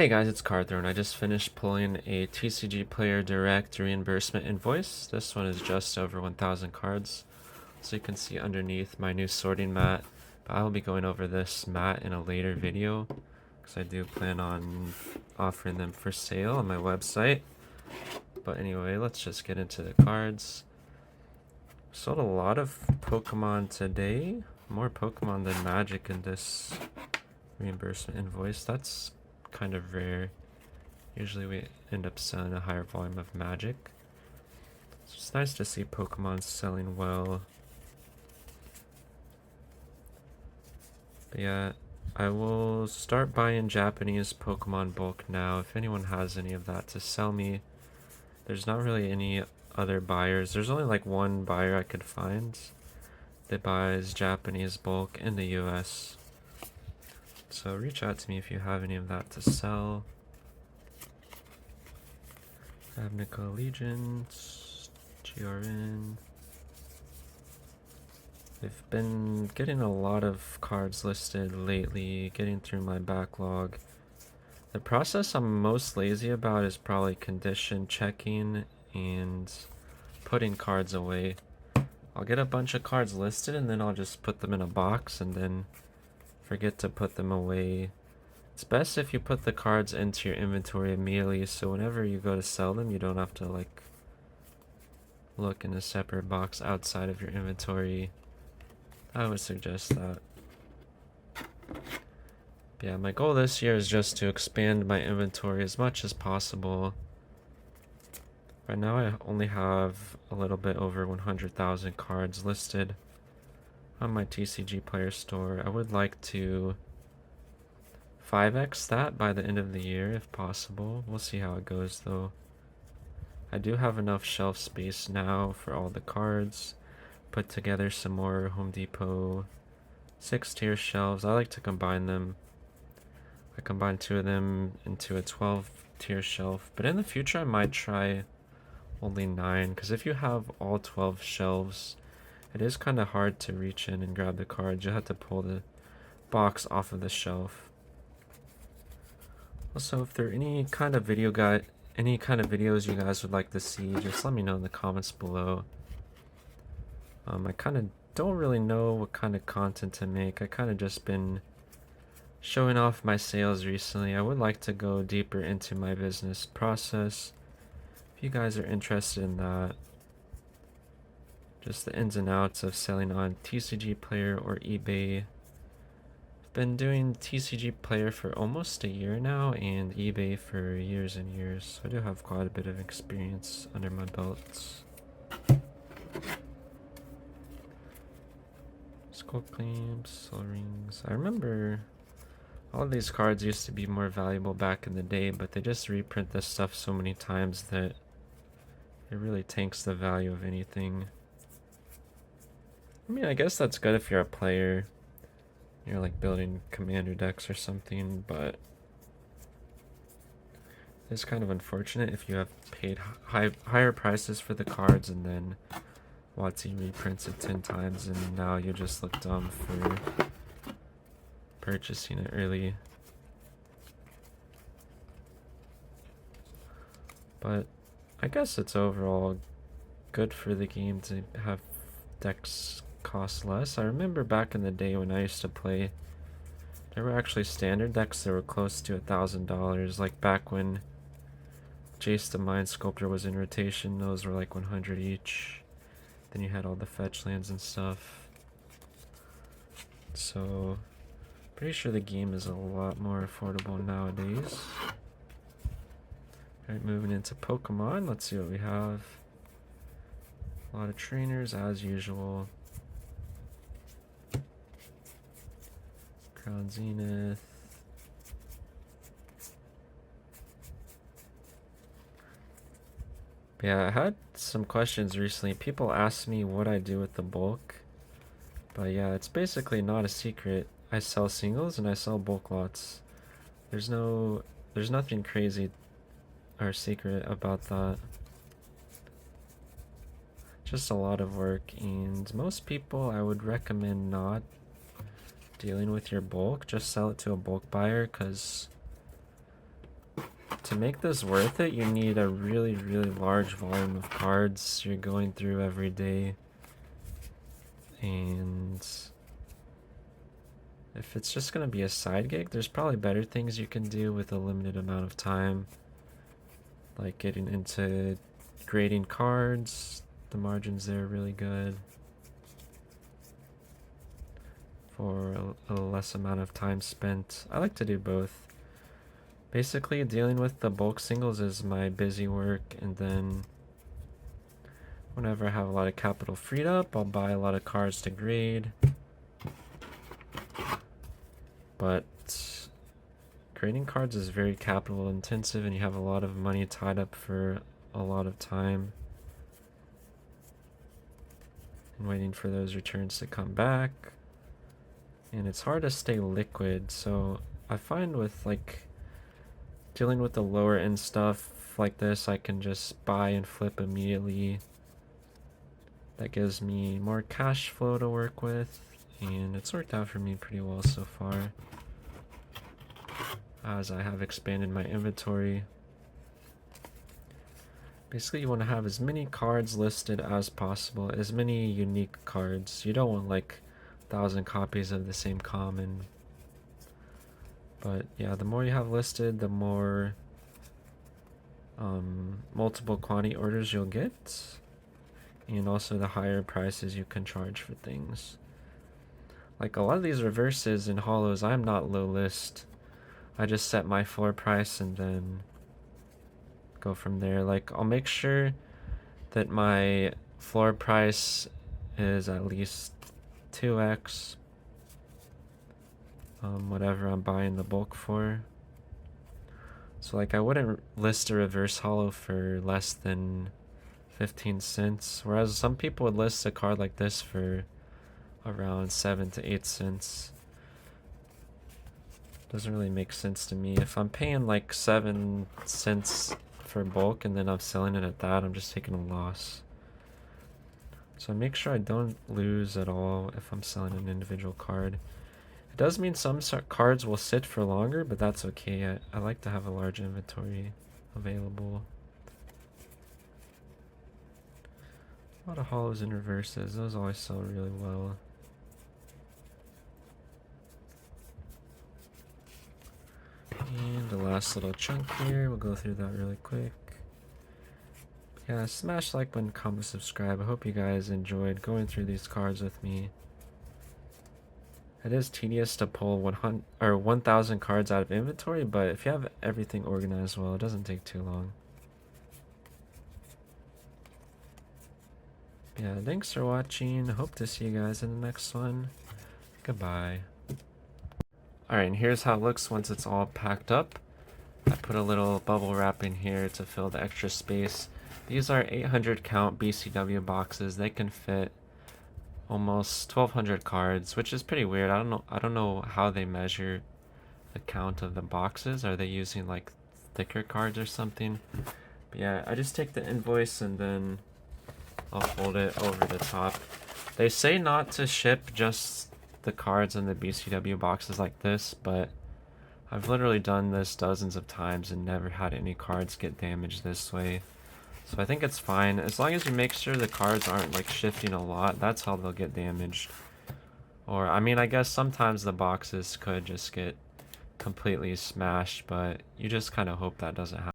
Hey guys, it's Carther, and I just finished pulling a TCGPlayer Direct reimbursement invoice. This one is just over 1,000 cards. So you can see underneath my new sorting mat. But I'll be going over this mat in a later video, because I do plan on offering them for sale on my website. But anyway, let's just get into the cards. Sold a lot of Pokemon today. More Pokemon than Magic in this reimbursement invoice. That's kind of rare. Usually we end up selling a higher volume of Magic. So it's nice to see Pokemon selling well. But yeah, I will start buying Japanese Pokemon bulk now. If anyone has any of that to sell me. There's not really any other buyers. There's only like one buyer I could find that buys Japanese bulk in the US. So reach out to me if you have any of that to sell. Ravnica Allegiance, GRN. I've been getting a lot of cards listed lately, getting through my backlog. The process I'm most lazy about is probably condition checking and putting cards away. I'll get a bunch of cards listed and then I'll just put them in a box and then forget to put them away. It's best if you put the cards into your inventory immediately, so whenever you go to sell them, you don't have to like look in a separate box outside of your inventory. I would suggest that. But yeah, my goal this year is just to expand my inventory as much as possible. Right now I only have a little bit over 100,000 cards listed on my TCGPlayer store. I would like to 5x that by the end of the year if possible. We'll see how it goes though. I do have enough shelf space now for all the cards. Put together some more Home Depot 6-tier shelves. I like to combine them. I combined 2 of them into a 12-tier shelf, but in the future I might try only 9, because if you have all 12 shelves, it is kind of hard to reach in and grab the cards. You have to pull the box off of the shelf. Also, if there are any kind of videos you guys would like to see, just let me know in the comments below. I kind of don't really know what kind of content to make. I kind of just been showing off my sales recently. I would like to go deeper into my business process. If you guys are interested in that, just the ins and outs of selling on TCGPlayer or eBay. I've been doing TCGPlayer for almost a year now and eBay for years and years, so I do have quite a bit of experience under my belts. Skull Claims, Soul Rings. I remember all of these cards used to be more valuable back in the day, but they just reprint this stuff so many times that it really tanks the value of anything. I mean, I guess that's good if you're a player. You're like building commander decks or something, but it's kind of unfortunate if you have paid higher prices for the cards and then WotC reprints it 10 times and now you just look dumb for purchasing it early. But I guess it's overall good for the game to have decks cost less. I remember back in the day when I used to play, there were actually standard decks that were close to $1,000. Like back when Jace the Mind Sculptor was in rotation, those were like 100 each. Then you had all the fetch lands and stuff. So, pretty sure the game is a lot more affordable nowadays. Alright, moving into Pokemon. Let's see what we have. A lot of trainers as usual. Crown Zenith. Yeah, I had some questions recently. People asked me what I do with the bulk. But yeah, it's basically not a secret. I sell singles and I sell bulk lots. There's nothing crazy or secret about that. Just a lot of work, and most people I would recommend not dealing with your bulk. Just sell it to a bulk buyer, because to make this worth it, you need a really, really large volume of cards you're going through every day. And if it's just going to be a side gig, there's probably better things you can do with a limited amount of time. Like getting into grading cards. The margins there are really good for a less amount of time spent. I like to do both. Basically, dealing with the bulk singles is my busy work, and then whenever I have a lot of capital freed up, I'll buy a lot of cards to grade. But grading cards is very capital intensive, and you have a lot of money tied up for a lot of time. And waiting for those returns to come back. And it's hard to stay liquid, so I find with like dealing with the lower end stuff like this, I can just buy and flip immediately. That gives me more cash flow to work with, and it's worked out for me pretty well so far, as I have expanded my inventory. Basically, you want to have as many cards listed as possible, as many unique cards. You don't want like 1,000 copies of the same common. But yeah, the more you have listed, the more multiple quantity orders you'll get, and also the higher prices you can charge for things. Like a lot of these reverses and hollows, I'm not low list. I just set my floor price and then go from there. Like I'll make sure that my floor price is at least 2x whatever I'm buying the bulk for. So like I wouldn't list a reverse hollow for less than 15 cents, whereas some people would list a card like this for around 7 to 8 cents. Doesn't really make sense to me. If I'm paying like 7 cents for bulk and then I'm selling it at that, I'm just taking a loss. So I make sure I don't lose at all if I'm selling an individual card. It does mean some cards will sit for longer, but that's okay. I like to have a large inventory available. A lot of hollows and reverses. Those always sell really well. And the last little chunk here, we'll go through that really quick. Yeah, smash like button, comment, subscribe. I hope you guys enjoyed going through these cards with me. It is tedious to pull 1,000 cards out of inventory, but if you have everything organized well, it doesn't take too long. Yeah, thanks for watching. Hope to see you guys in the next one. Goodbye. Alright, and here's how it looks once it's all packed up. I put a little bubble wrap in here to fill the extra space. These are 800 count BCW boxes. They can fit almost 1,200 cards, which is pretty weird. I don't know how they measure the count of the boxes. Are they using like thicker cards or something? But yeah, I just take the invoice and then I'll fold it over the top. They say not to ship just the cards in the BCW boxes like this, but I've literally done this dozens of times and never had any cards get damaged this way. So I think it's fine. As long as you make sure the cards aren't like shifting a lot, that's how they'll get damaged. Or, I mean, I guess sometimes the boxes could just get completely smashed, but you just kind of hope that doesn't happen.